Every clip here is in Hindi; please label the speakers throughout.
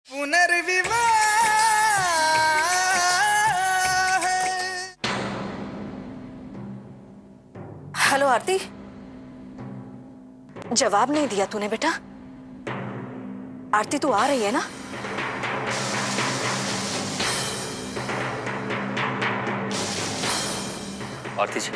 Speaker 1: पुनर्विवाह।
Speaker 2: हेलो आरती, जवाब नहीं दिया तूने बेटा। आरती तू आ रही है ना?
Speaker 3: आरती जी,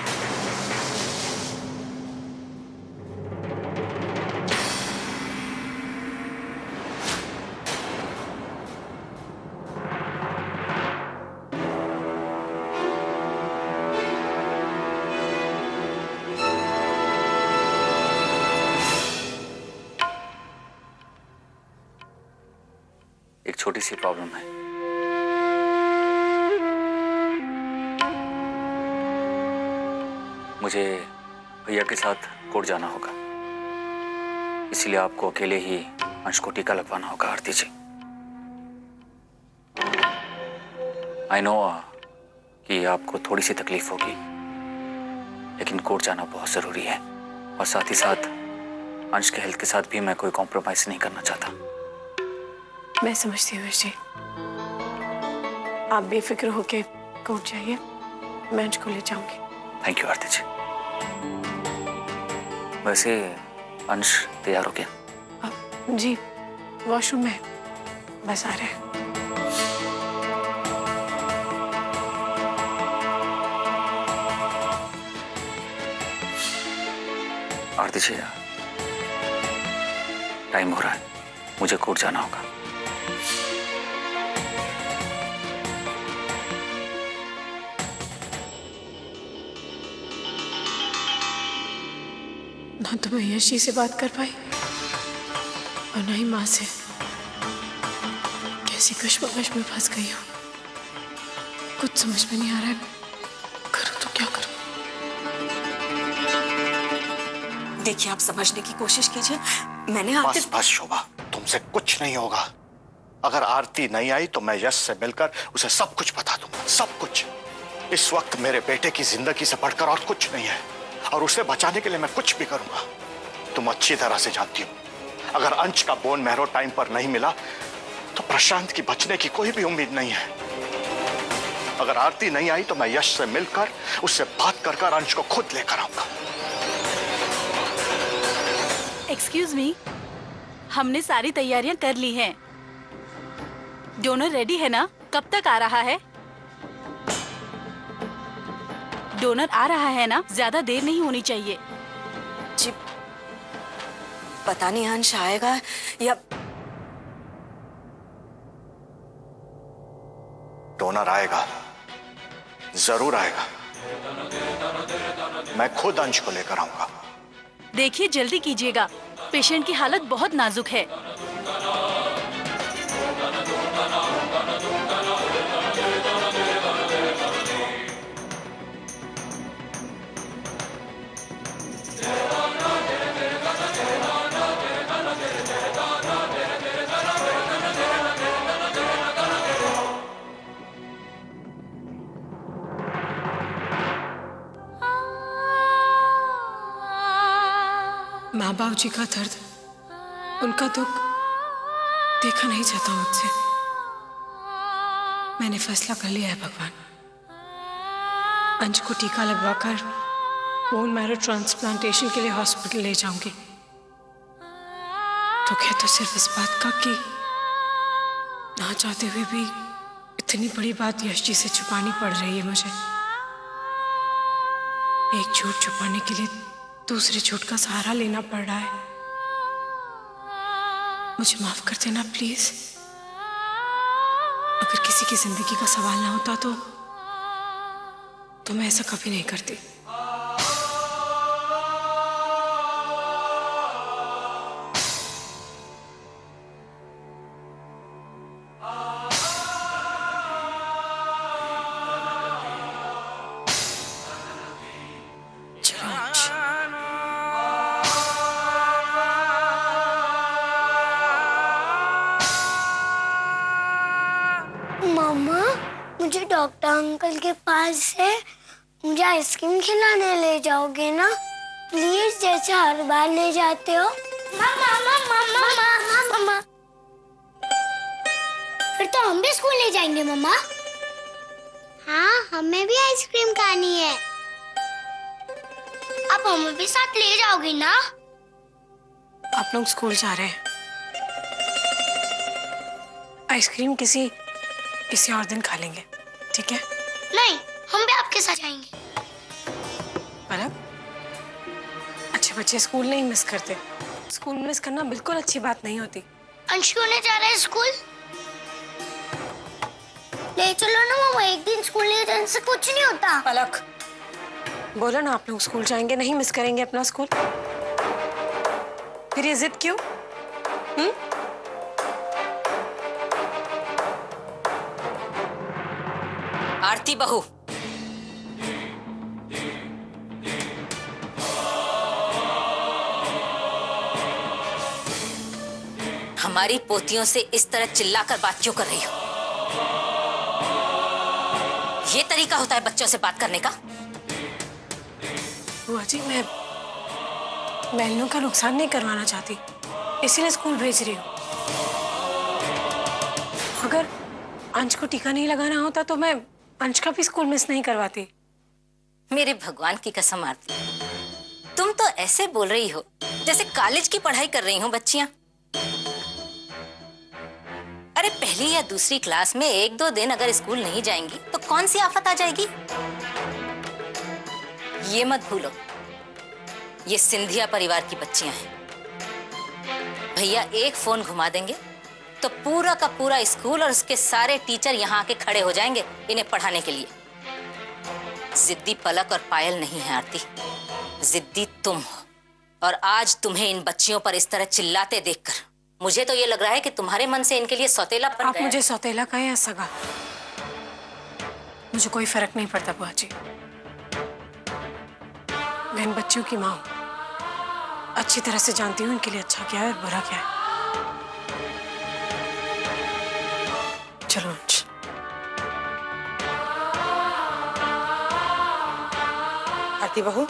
Speaker 3: एक छोटी सी प्रॉब्लम है। मुझे भैया के साथ कोर्ट जाना होगा, इसलिए आपको अकेले ही अंश को टीका लगवाना होगा। आरती जी, आई नो कि आपको थोड़ी सी तकलीफ होगी, लेकिन कोर्ट जाना बहुत जरूरी है। और साथ ही साथ अंश के हेल्थ के साथ भी मैं कोई कॉम्प्रोमाइज नहीं करना चाहता।
Speaker 4: मैं समझती हूँ जी, आप बेफिक्र होके कोर्ट जाइए, मैं अंश को ले जाऊंगी।
Speaker 3: थैंक यू आरती जी। वैसे अंश तैयार हो गया?
Speaker 4: जी, वॉशरूम में बस आ रहे हैं।
Speaker 3: आरती जी, टाइम हो रहा है, मुझे कोर्ट जाना होगा।
Speaker 4: ना तो मैं यशी से बात कर पाई और ना ही माँ से। कैसी कश्मकश में फंस गई हूँ, कुछ समझ में नहीं आ रहा है। करूँ तो क्या करूँ?
Speaker 2: देखिए, आप समझने की कोशिश कीजिए। मैंने आरती...
Speaker 5: बस शोभा, तुमसे कुछ नहीं होगा। अगर आरती नहीं आई तो मैं यश से मिलकर उसे सब कुछ बता दूंगा, सब कुछ। इस वक्त मेरे बेटे की जिंदगी से बढ़कर और कुछ नहीं है, और उसे बचाने के लिए मैं कुछ भी करूंगा। तुम अच्छी तरह से जानती हो, अगर अंश का बोन मैरो टाइम पर नहीं मिला तो प्रशांत की बचने की कोई भी उम्मीद नहीं है। अगर आरती नहीं आई तो मैं यश से मिलकर उससे बात कर अंश को खुद लेकर आऊंगा।
Speaker 6: एक्सक्यूज मी, हमने सारी तैयारियां कर ली हैं। डोनर रेडी है ना? कब तक आ रहा है? डोनर आ रहा है ना? ज्यादा देर नहीं होनी चाहिए।
Speaker 2: जी, पता नहीं अंश आएगा या...
Speaker 5: डोनर आएगा, जरूर आएगा। मैं खुद अंश को लेकर आऊंगा।
Speaker 6: देखिए, जल्दी कीजिएगा, पेशेंट की हालत बहुत नाजुक है।
Speaker 4: माँ बाप जी का दर्द, उनका दुख देखा नहीं जाता मुझसे। मैंने फैसला कर लिया है भगवान, अंश को टीका लगवाकर बोन मैरो ट्रांसप्लांटेशन के लिए हॉस्पिटल ले जाऊंगी। तो क्या तो सिर्फ इस बात का कि ना चाहते हुए भी इतनी बड़ी बात यश जी से छुपानी पड़ रही है मुझे। एक झूठ छुपाने के लिए दूसरे झूठ का सहारा लेना पड़ रहा है। मुझे माफ कर देना प्लीज। अगर किसी की जिंदगी का सवाल ना होता तो मैं ऐसा कभी नहीं करती।
Speaker 7: मामा, मुझे डॉक्टर अंकल के पास से मुझे आइसक्रीम खिलाने ले जाओगे ना प्लीज, जैसे हर बार ले जाते हो। मामा मामा मामा मामा। फिर तो हम भी स्कूल ले जाएंगे मम्मा। हाँ, हमें भी आइसक्रीम खानी है। अब हमें भी साथ ले जाओगी ना?
Speaker 4: आप लोग स्कूल जा रहे हैं, आइसक्रीम किसी और दिन खा लेंगे, ठीक है?
Speaker 7: नहीं, हम भी आपके साथ जाएंगे।
Speaker 4: पलक, अच्छे बच्चे स्कूल नहीं मिस करते। स्कूल मिस करना बिल्कुल अच्छी बात नहीं होती।
Speaker 7: अंशु ने जा रहा है स्कूल। ले चलो ना मम्मा, एक दिन स्कूल नहीं जाने से कुछ नहीं होता।
Speaker 4: पलक, बोलो ना आप लोग स्कूल जाएंगे, नहीं मिस करेंगे अपना स्कूल। फिर ये जिद क्यों?
Speaker 2: आरती बहू, हमारी पोतियों से इस तरह चिल्लाकर बात क्यों कर रही हो? ये तरीका होता है बच्चों से बात करने का?
Speaker 4: बुआ जी, मैं इन लोगों का नुकसान नहीं करवाना चाहती, इसीलिए स्कूल भेज रही हूँ। अगर अंश को टीका नहीं लगाना होता तो मैं अंश का भी स्कूल मिस नहीं करवाती।
Speaker 2: मेरे भगवान की कसम आरती, तुम तो ऐसे बोल रही हो जैसे कॉलेज की पढ़ाई कर रही हो बच्चियां। अरे पहली या दूसरी क्लास में 1-2 दिन अगर स्कूल नहीं जाएंगी तो कौन सी आफत आ जाएगी? ये मत भूलो, ये सिंधिया परिवार की बच्चियां हैं। भैया एक फोन घुमा देंगे तो पूरा का पूरा स्कूल और उसके सारे टीचर यहाँ आके खड़े हो जाएंगे इन्हें पढ़ाने के लिए। जिद्दी पलक और पायल नहीं है आरती, जिद्दी तुम हो। और आज तुम्हें इन बच्चियों पर इस तरह चिल्लाते देखकर मुझे तो ये लग रहा है कि तुम्हारे मन से इनके लिए सौतेलापन
Speaker 4: आप
Speaker 2: गया।
Speaker 4: मुझे सौतेला कहें या सगा, मुझे कोई फर्क नहीं पड़ता बुआ जी। मैं इन बच्चियों की माँ हूं, अच्छी तरह से जानती हूँ इनके लिए अच्छा क्या है और बुरा क्या है। चलो अंश।
Speaker 1: आरती बहू,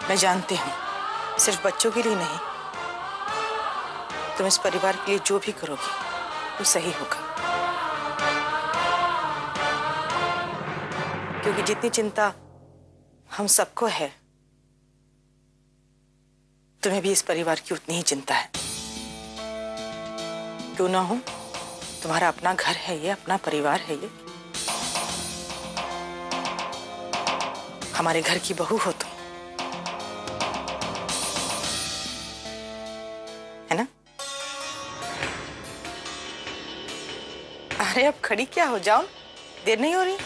Speaker 1: मैं जानती हूँ सिर्फ बच्चों के लिए नहीं, तुम इस परिवार के लिए जो भी करोगी वो सही होगा। क्योंकि जितनी चिंता हम सबको है, तुम्हें भी इस परिवार की उतनी ही चिंता है। क्यों ना हो, तुम्हारा अपना घर है ये, अपना परिवार है ये। हमारे घर की बहू हो तुम, है ना? अरे अब खड़ी क्या हो जाओ, देर नहीं हो रही?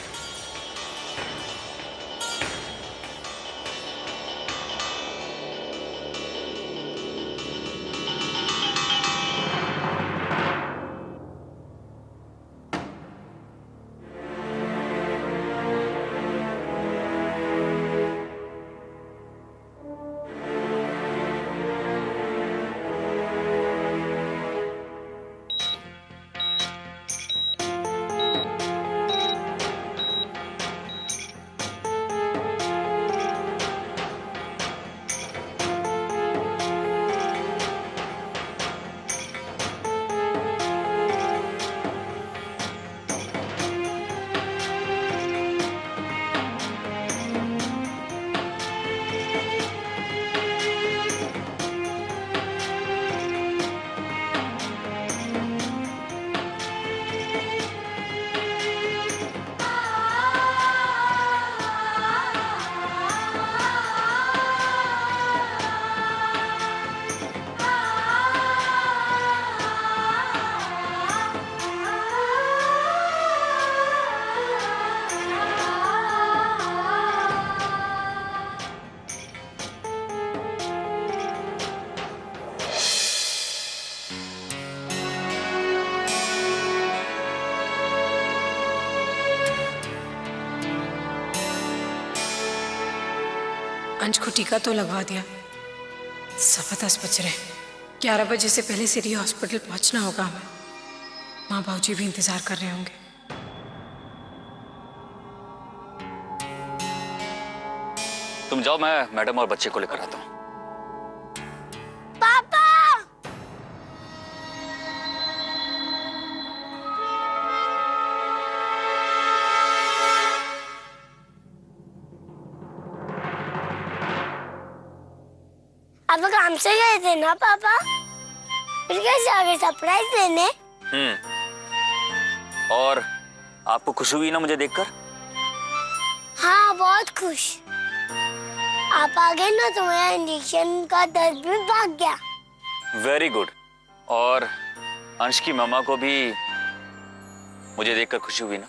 Speaker 4: अंश को टीका तो लगवा दिया, 10:15 बज रहे। 11 बजे से पहले सिटी हॉस्पिटल पहुंचना होगा हमें। माँ बाबूजी भी इंतजार कर रहे होंगे।
Speaker 3: तुम जाओ, मैं मैडम और बच्चे को लेकर आता हूँ।
Speaker 7: पापा! अब काम से गए थे ना पापा? फिर कैसे आगे सरप्राइज देने?
Speaker 3: और आपको खुशी हुई ना मुझे देखकर?
Speaker 7: हाँ, बहुत खुश। आप आ गए ना तो मेरा इंजेक्शन का दर्द भी भाग गया।
Speaker 3: Very good. और अंश की मामा को भी मुझे देखकर खुशी हुई ना?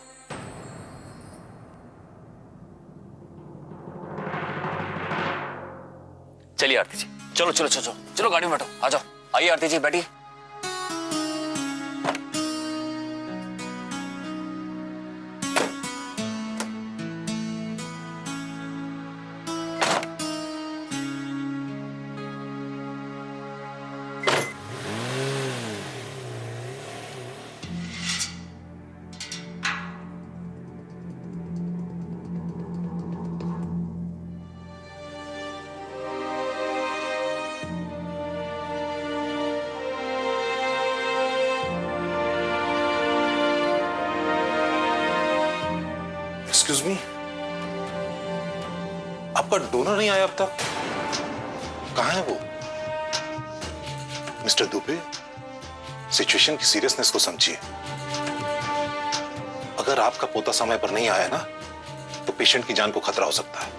Speaker 3: चलिए आरती जी, चलो चलो चलो चलो गाड़ी में बैठो, आ जाओ। आइए आरती जी, बैठिए।
Speaker 8: एक्सक्यूज मी, आपका डोनर नहीं आया अब तक? कहां है वो? मिस्टर दुबे, सिचुएशन की सीरियसनेस को समझिए। अगर आपका पोता समय पर नहीं आया ना तो पेशेंट की जान को खतरा हो सकता है,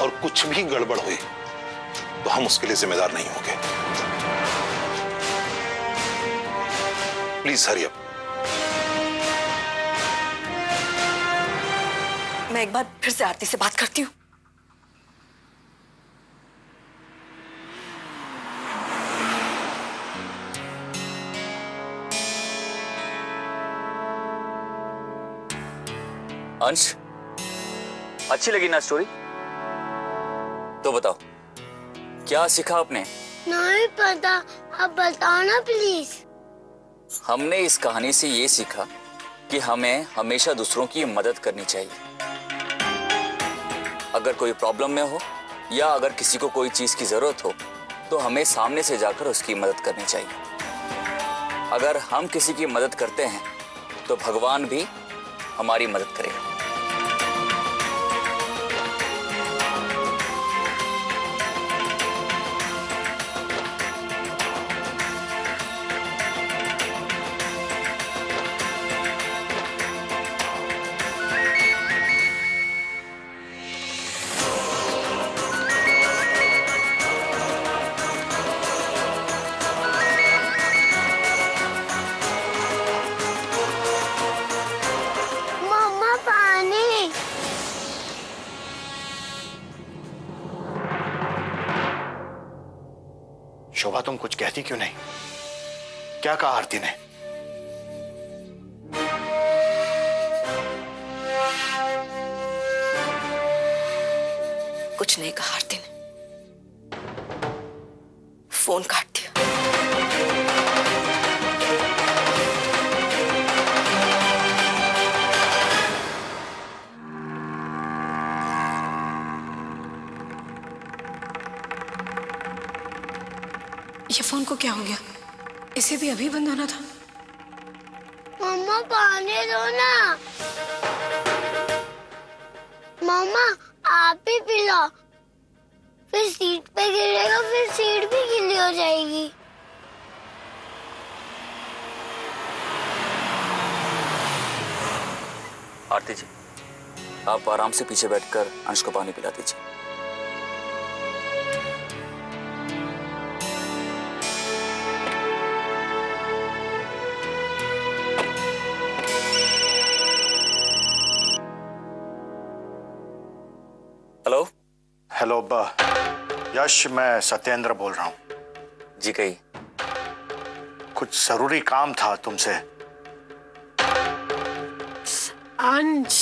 Speaker 8: और कुछ भी गड़बड़ हुई तो हम उसके लिए जिम्मेदार नहीं होंगे। Please hurry up.
Speaker 1: मैं एक बार फिर से आरती से बात करती हूँ।
Speaker 3: अंश, अच्छी लगी ना स्टोरी? तो बताओ, क्या सीखा आपने?
Speaker 7: नहीं पता, आप बताओ ना प्लीज।
Speaker 3: हमने इस कहानी से ये सीखा कि हमें हमेशा दूसरों की मदद करनी चाहिए। अगर कोई प्रॉब्लम में हो या अगर किसी को कोई चीज की जरूरत हो तो हमें सामने से जाकर उसकी मदद करनी चाहिए। अगर हम किसी की मदद करते हैं तो भगवान भी हमारी मदद करेगा।
Speaker 7: मम्मा पानी।
Speaker 5: शोभा, तुम कुछ कहती क्यों नहीं? क्या कहा आरती ने?
Speaker 1: कुछ नहीं कहा आरती ने, फोन काट दिया।
Speaker 4: ये फोन को क्या हो गया? इसे भी अभी बंद होना था।
Speaker 7: मम्मा पानी दो ना। मम्मा आप ही पिलाओ, फिर सीट पे गिरेगा, फिर सीट भी गीली हो जाएगी।
Speaker 3: आरती जी, आप आराम से पीछे बैठकर अंश को पानी पिला दीजिए। हेलो।
Speaker 5: हेलो यश, मैं सत्येंद्र बोल रहा हूँ।
Speaker 3: जी कहिए।
Speaker 5: कुछ जरूरी काम था तुमसे।
Speaker 4: अंश,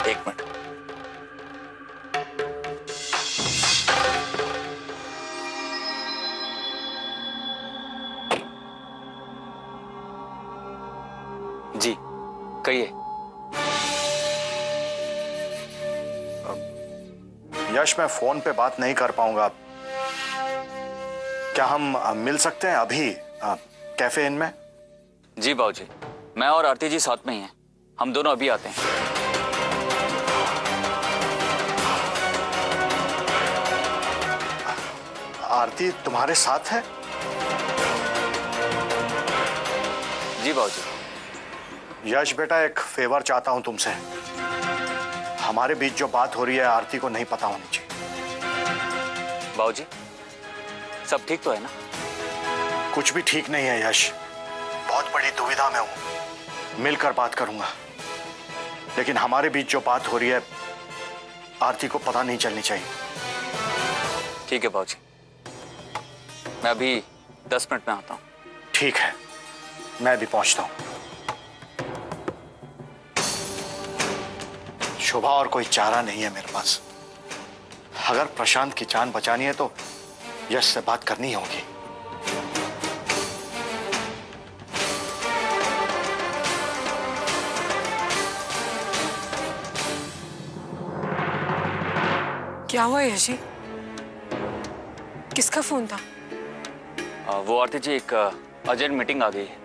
Speaker 3: एक मिनट। जी कहिए।
Speaker 5: यश, मैं फोन पे बात नहीं कर पाऊंगा। क्या हम मिल सकते हैं अभी कैफे इन में?
Speaker 3: जी बाबूजी, मैं और आरती जी साथ में ही हैं। हम दोनों अभी आते हैं।
Speaker 5: आरती तुम्हारे साथ है?
Speaker 3: जी बाबूजी।
Speaker 5: यश बेटा, एक फेवर चाहता हूं तुमसे। हमारे बीच जो बात हो रही है आरती को नहीं पता होनी चाहिए।
Speaker 3: बाबूजी, सब ठीक तो है ना?
Speaker 5: कुछ भी ठीक नहीं है यश। बहुत बड़ी दुविधा में हूं। मिलकर बात करूंगा, लेकिन हमारे बीच जो बात हो रही है आरती को पता नहीं चलनी चाहिए।
Speaker 3: ठीक है बाबूजी, मैं अभी 10 मिनट में आता हूं।
Speaker 5: ठीक है, मैं भी पहुंचता हूं। शोभा, और कोई चारा नहीं है मेरे पास। अगर प्रशांत की जान बचानी है तो यश से बात करनी होगी।
Speaker 4: क्या हुआ यश जी? किसका फोन था?
Speaker 3: वो आरती जी, एक अर्जेंट मीटिंग आ गई है।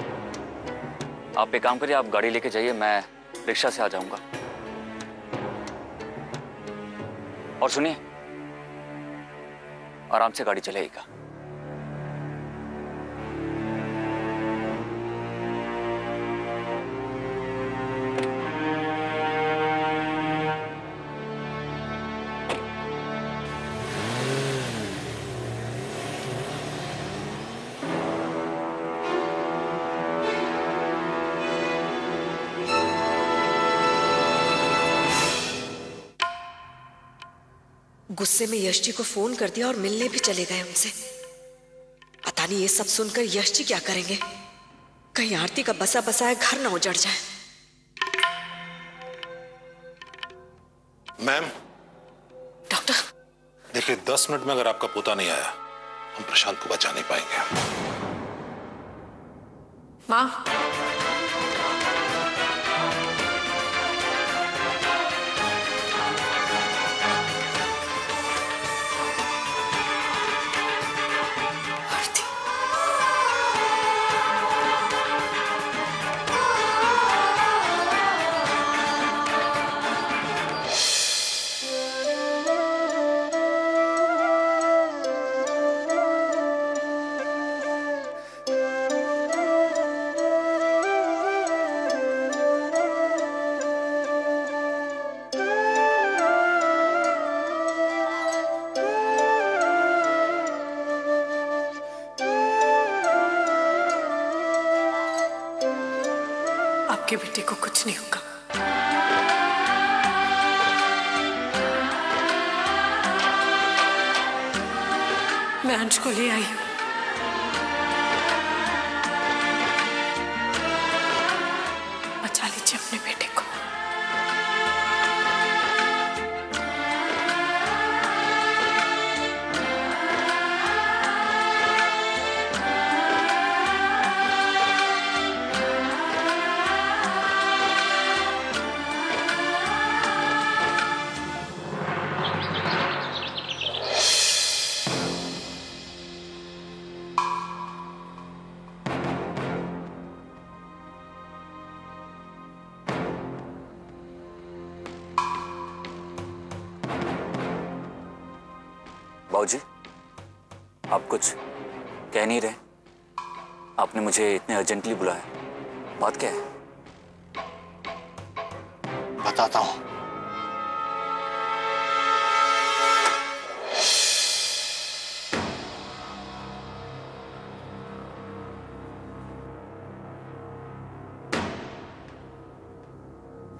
Speaker 3: आप एक काम करिए, आप गाड़ी लेके जाइए, मैं रिक्शा से आ जाऊंगा। और सुनिए, आराम से गाड़ी चलाइएगा।
Speaker 9: गुस्से में यश जी को फोन कर दिया और मिलने भी चले गए उनसे। पता नहीं ये सब सुनकर यश जी क्या करेंगे। कहीं आरती का बसा बसाया घर ना उजड़ जाए।
Speaker 8: मैम,
Speaker 9: डॉक्टर,
Speaker 8: देखिए 10 मिनट में अगर आपका पोता नहीं आया, हम प्रशांत को बचा नहीं पाएंगे।
Speaker 4: माँ, आपके बेटे को कुछ नहीं होगा। मैं अंश को ले आई हूं। बचा लीजिए अपने बेटे को।
Speaker 3: बाबूजी, आप कुछ कह नहीं रहे। आपने मुझे इतने अर्जेंटली बुलाया, बात क्या है?
Speaker 5: बताता हूं।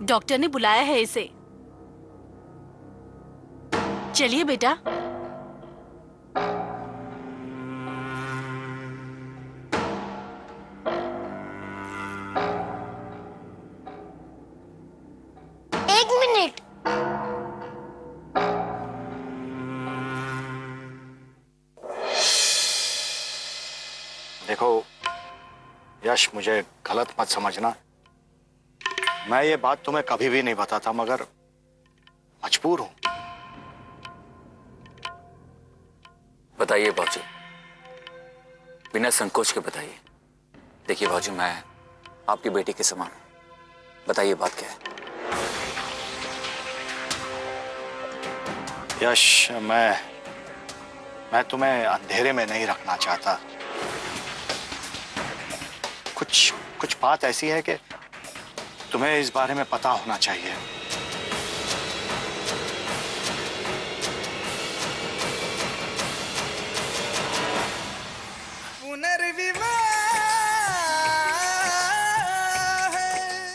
Speaker 6: डॉक्टर ने बुलाया है इसे। चलिए बेटा।
Speaker 7: एक मिनट।
Speaker 5: देखो यश, मुझे गलत मत समझना, मैं ये बात तुम्हें कभी भी नहीं बताता, मगर मजबूर हूं।
Speaker 3: बताइए भाजी, बिना संकोच के बताइए। देखिए भाजी, मैं आपकी बेटी के समान हूं। बताइए बात क्या है।
Speaker 5: यश, मैं तुम्हें अंधेरे में नहीं रखना चाहता। कुछ बात ऐसी है कि तुम्हें इस बारे में पता होना चाहिए।
Speaker 10: पुनर्विवाह